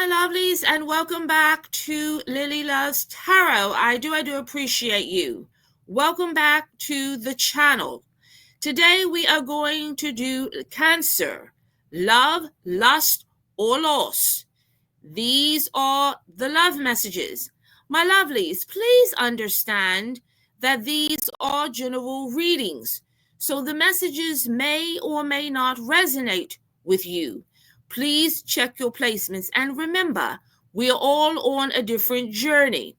lovelies, and welcome back to Lilly Loves Tarot. I do appreciate you. Welcome back to the channel. Today we are going to do Cancer, love, lust, or loss. These are the love messages. My lovelies, please understand that these are general readings, so the messages may or may not resonate with you. Please check your placements, and remember, we are all on a different journey.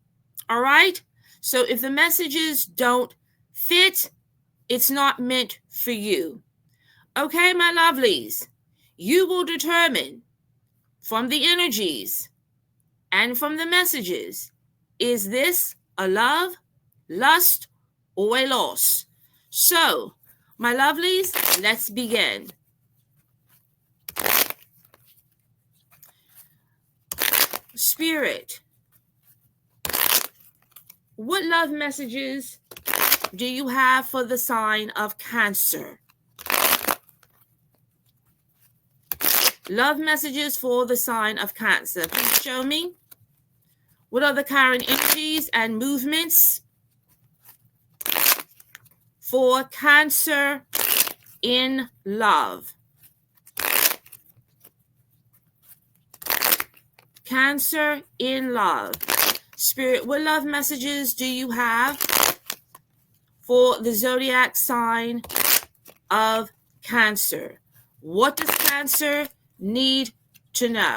All right? So if the messages don't fit, it's not meant for you. Okay, my lovelies, you will determine from the energies and from the messages, is this a love, lust, or a loss? So, my lovelies, let's begin. Spirit, what love messages do you have for the sign of Cancer? Love messages for the sign of Cancer. Please show me. What are the current energies and movements for Cancer in love? Cancer in love. Spirit, what love messages do you have for the zodiac sign of Cancer? What does Cancer need to know?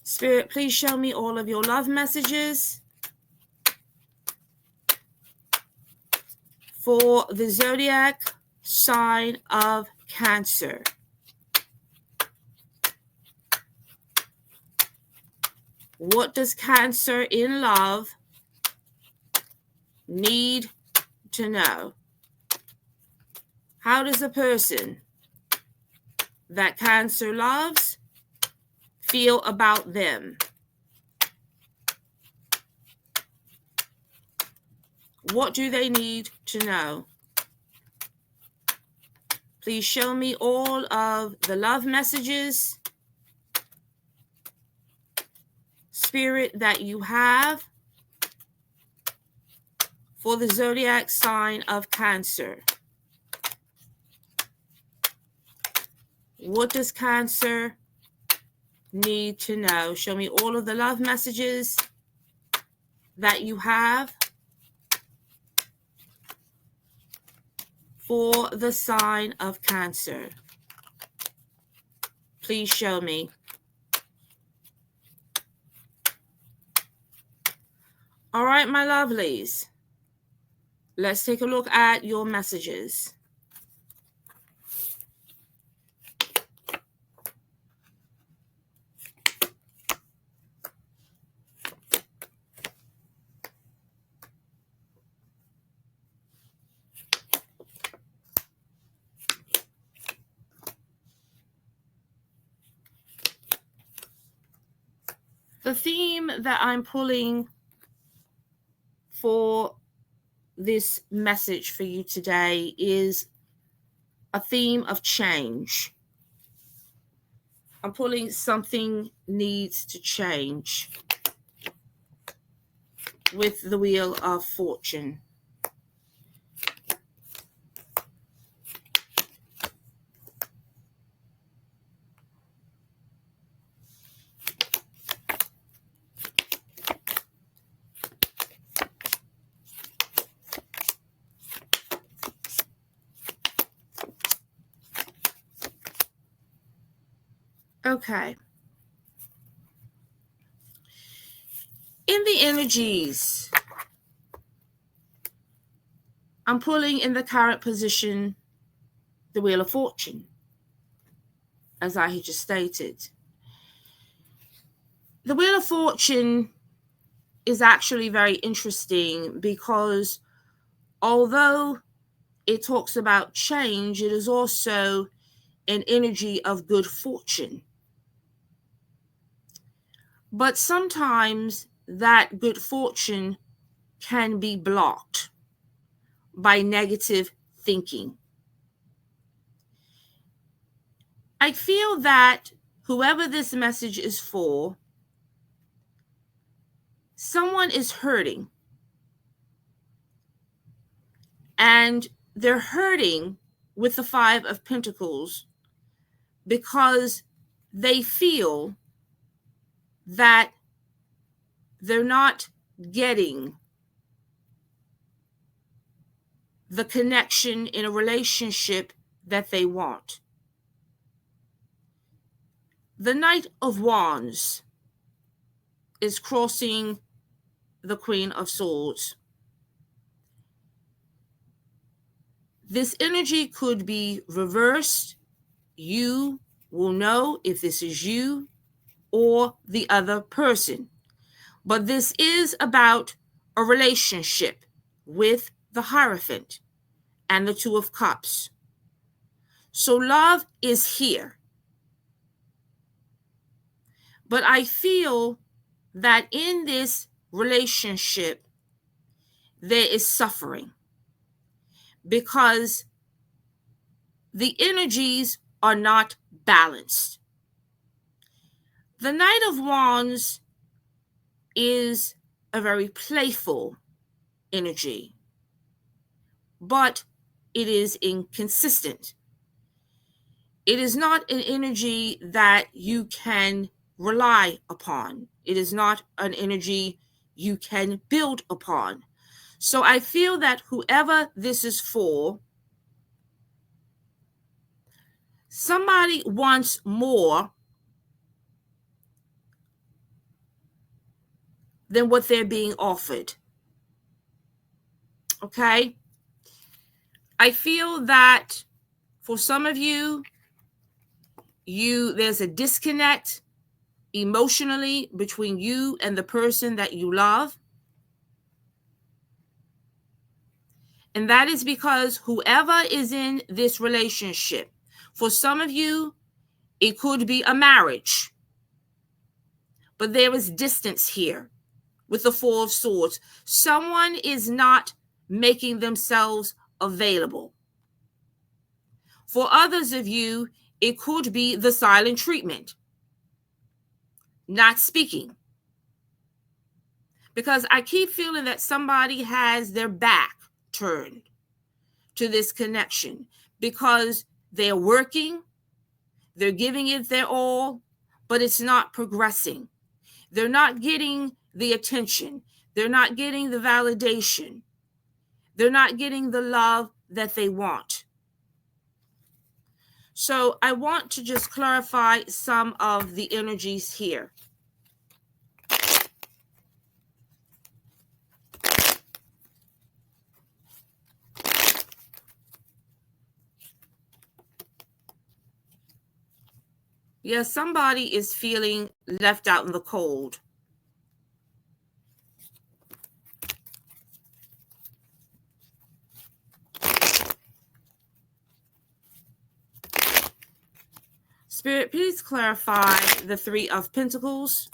Spirit, please show me all of your love messages for the zodiac sign of Cancer. What does Cancer in love need to know? How does the person that Cancer loves feel about them? What do they need to know? Please show me all of the love messages, Spirit, that you have for the zodiac sign of Cancer. What does Cancer need to know? Show me all of the love messages that you have for the sign of Cancer. Please show me. All right, my lovelies. Let's take a look at your messages. The theme that I'm pulling for this message for you today is a theme of change. I'm pulling something needs to change with the Wheel of Fortune. Okay. In the energies, I'm pulling in the current position the Wheel of Fortune, as I had just stated. The Wheel of Fortune is actually very interesting because although it talks about change, it is also an energy of good fortune. But sometimes that good fortune can be blocked by negative thinking. I feel that whoever this message is for, someone is hurting. And they're hurting with the Five of Pentacles because they feel that they're not getting the connection in a relationship that they want. The Knight of Wands is crossing the Queen of Swords. This energy could be reversed. You will know if this is you or the other person. But this is about a relationship with the Hierophant and the Two of Cups. So love is here. But I feel that in this relationship, there is suffering because the energies are not balanced. The Knight of Wands is a very playful energy, but it is inconsistent. It is not an energy that you can rely upon. It is not an energy you can build upon. So I feel that whoever this is for, somebody wants more than what they're being offered. Okay? I feel that for some of you, there's a disconnect emotionally between you and the person that you love. And that is because whoever is in this relationship, for some of you, it could be a marriage. But there is distance here with the Four of Swords. Someone is not making themselves available. For others of you, it could be the silent treatment, not speaking. Because I keep feeling that somebody has their back turned to this connection because they're working, they're giving it their all, but it's not progressing. They're not getting the attention. They're not getting the validation. They're not getting the love that they want. So I want to just clarify some of the energies here. Yes, somebody is feeling left out in the cold. Spirit, please clarify the Three of Pentacles.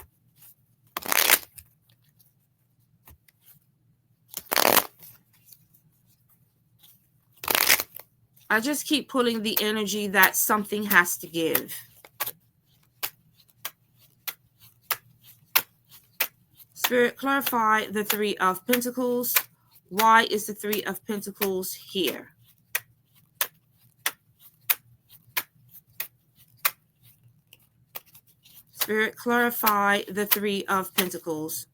I just keep pulling the energy that something has to give. Spirit, clarify the Three of Pentacles. Why is the Three of Pentacles here? Spirit, clarify the Three of Pentacles.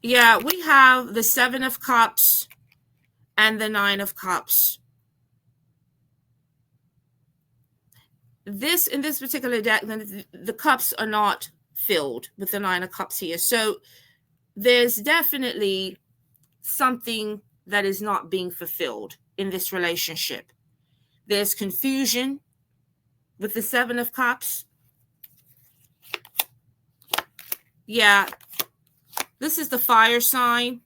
Yeah, we have the Seven of Cups and the Nine of Cups. In this particular deck, the cups are not filled with the Nine of Cups here. So there's definitely something that is not being fulfilled in this relationship. There's confusion with the Seven of Cups. Yeah, this is the fire sign.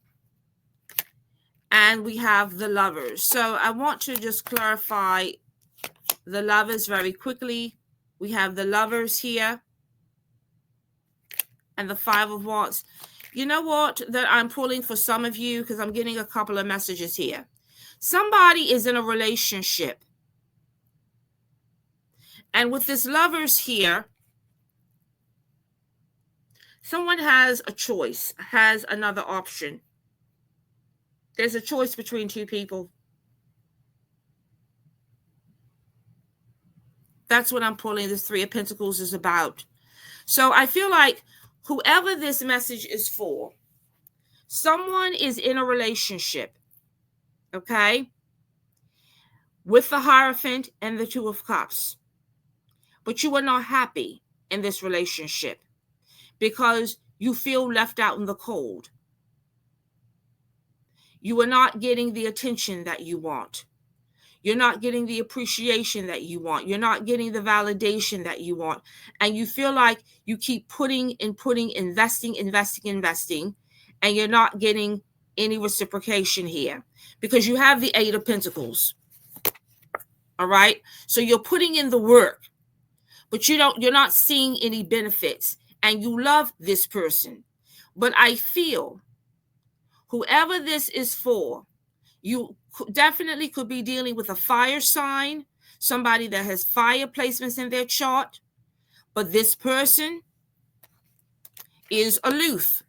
And we have the Lovers. So I want to just clarify the Lovers very quickly. We have the Lovers here and the Five of Wands. You know what that I'm pulling for some of you, because I'm getting a couple of messages here. Somebody is in a relationship. And with this Lovers here, someone has a choice, has another option. There's a choice between two people. That's what I'm pulling this Three of Pentacles is about. So I feel like whoever this message is for, someone is in a relationship, okay, with the Hierophant and the Two of Cups. But you are not happy in this relationship because you feel left out in the cold. You are not getting the attention that you want. You're not getting the appreciation that you want. You're not getting the validation that you want. And you feel like you keep putting, investing, and you're not getting any reciprocation here because you have the Eight of Pentacles. All right. So you're putting in the work, but you're not seeing any benefits, and you love this person. But I feel whoever this is for, you definitely could be dealing with a fire sign, somebody that has fire placements in their chart, but this person is aloof.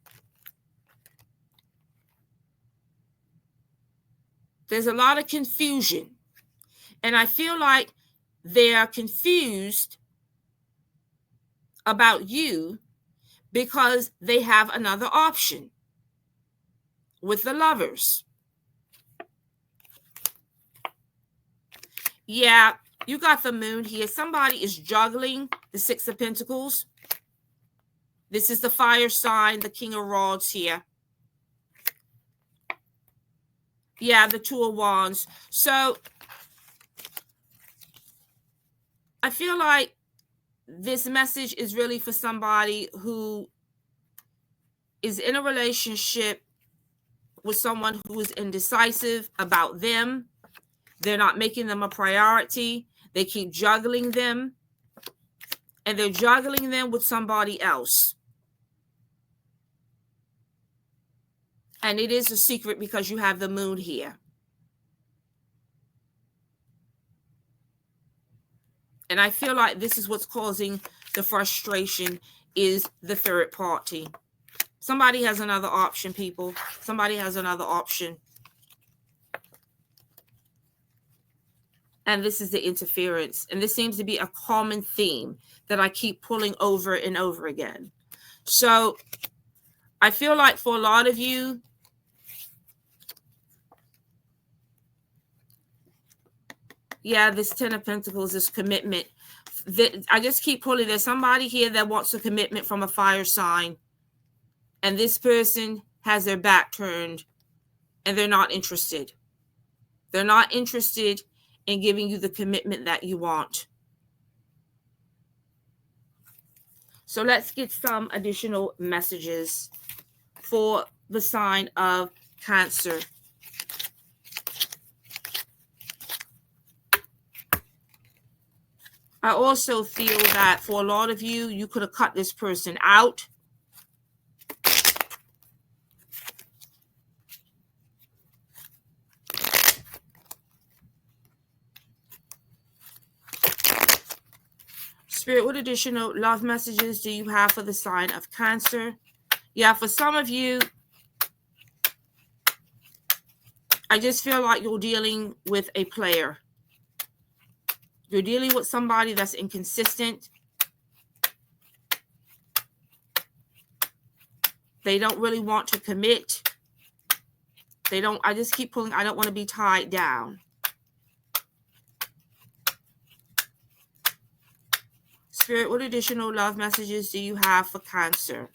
There's a lot of confusion, and I feel like they are confused about you because they have another option with the Lovers. Yeah, you got the Moon here. Somebody is juggling the Six of Pentacles. This is the fire sign, the King of Rods here. Yeah, the Two of Wands. So I feel like this message is really for somebody who is in a relationship with someone who is indecisive about them. They're not making them a priority. They keep juggling them, and they're juggling them with somebody else. And it is a secret because you have the Moon here. And I feel like this is what's causing the frustration, is the third party. Somebody has another option, people. Somebody has another option. And this is the interference. And this seems to be a common theme that I keep pulling over and over again. So I feel like for a lot of you, yeah, this Ten of Pentacles, this commitment. I just keep pulling. There's somebody here that wants a commitment from a fire sign. And this person has their back turned and they're not interested. They're not interested in giving you the commitment that you want. So let's get some additional messages for the sign of Cancer. I also feel that for a lot of you, you could have cut this person out. Spirit, what additional love messages do you have for the sign of Cancer? Yeah, for some of you, I just feel like you're dealing with a player. You're dealing with somebody that's inconsistent. They don't really want to commit. I just keep pulling, I don't want to be tied down. Spirit, what additional love messages do you have for Cancer?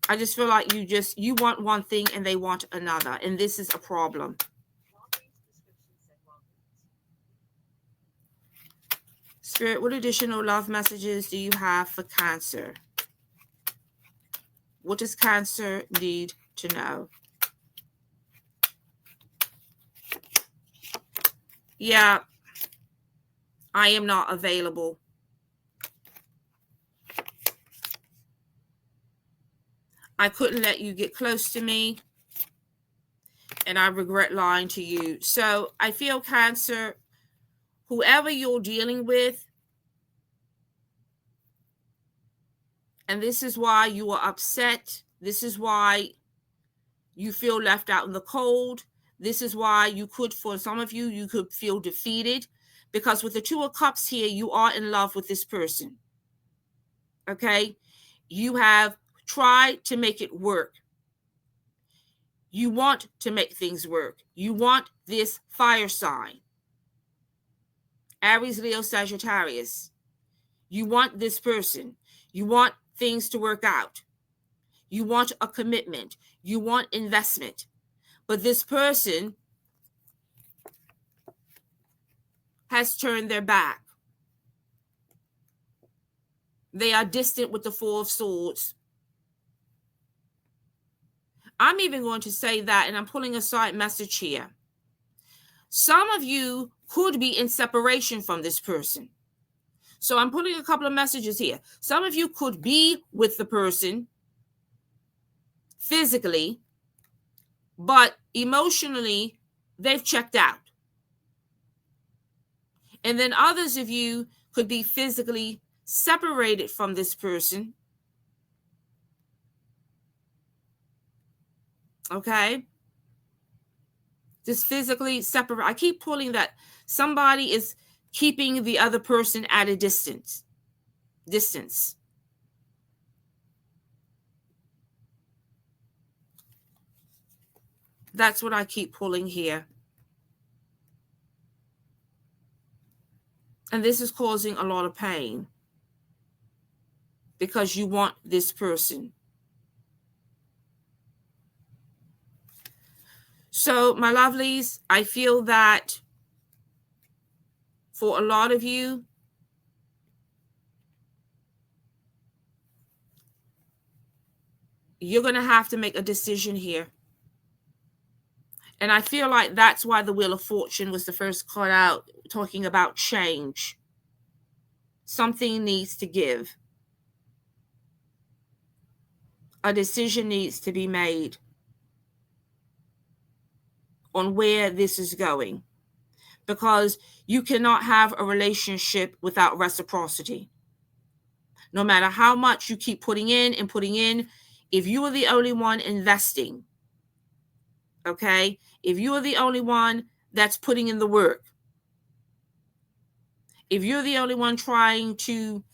I just feel like you want one thing and they want another, and this is a problem. Spirit, what additional love messages do you have for Cancer? What does Cancer need to know? Yeah. I am not available. I couldn't let you get close to me, and I regret lying to you. So I feel, Cancer, whoever you're dealing with, and this is why you are upset. This is why you feel left out in the cold. This is why you could, for some of you, you could feel defeated, because with the Two of Cups here, you are in love with this person. Okay? You have tried to make it work. You want to make things work. You want this fire sign. Aries, Leo, Sagittarius. You want this person. You want things to work out. You want a commitment. You want investment. But this person has turned their back. They are distant with the Four of Swords. I'm even going to say that, and I'm pulling a side message here. Some of you could be in separation from this person. So I'm putting a couple of messages here. Some of you could be with the person physically, but emotionally, they've checked out. And then others of you could be physically separated from this person. Okay? Just physically separate. I keep pulling that somebody is keeping the other person at a distance. That's what I keep pulling here. And this is causing a lot of pain because you want this person. So, my lovelies, I feel that for a lot of you, you're going to have to make a decision here. And I feel like that's why the Wheel of Fortune was the first card out, talking about change. Something needs to give. A decision needs to be made on where this is going. Because you cannot have a relationship without reciprocity. No matter how much you keep putting in, if you are the only one investing, okay, if you are the only one that's putting in the work, if you're the only one trying to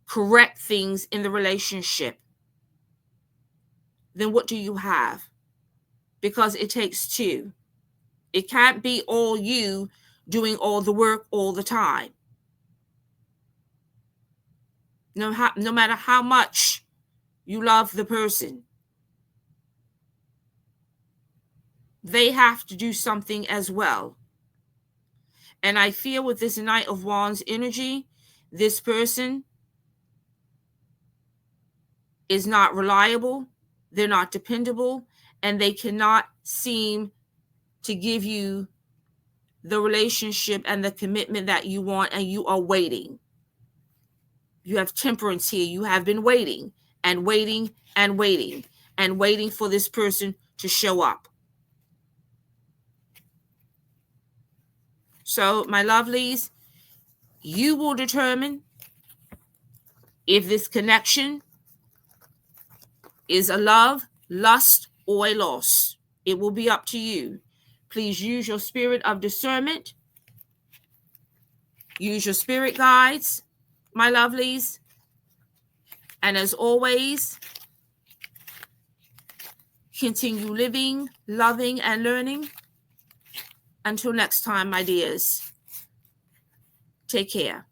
correct things in the relationship, then what do you have? Because it takes two. It can't be all you doing all the work all the time. No matter how much you love the person, they have to do something as well. And I feel with this Knight of Wands energy, this person is not reliable, they're not dependable, and they cannot seem to give you the relationship and the commitment that you want, and you are waiting. You have Temperance here. You have been waiting and waiting and waiting and waiting for this person to show up. So, my lovelies, you will determine if this connection is a love, lust, or a loss. It will be up to you. Please use your spirit of discernment. Use your spirit guides, my lovelies. And as always, continue living, loving, and learning. Until next time, my dears. Take care.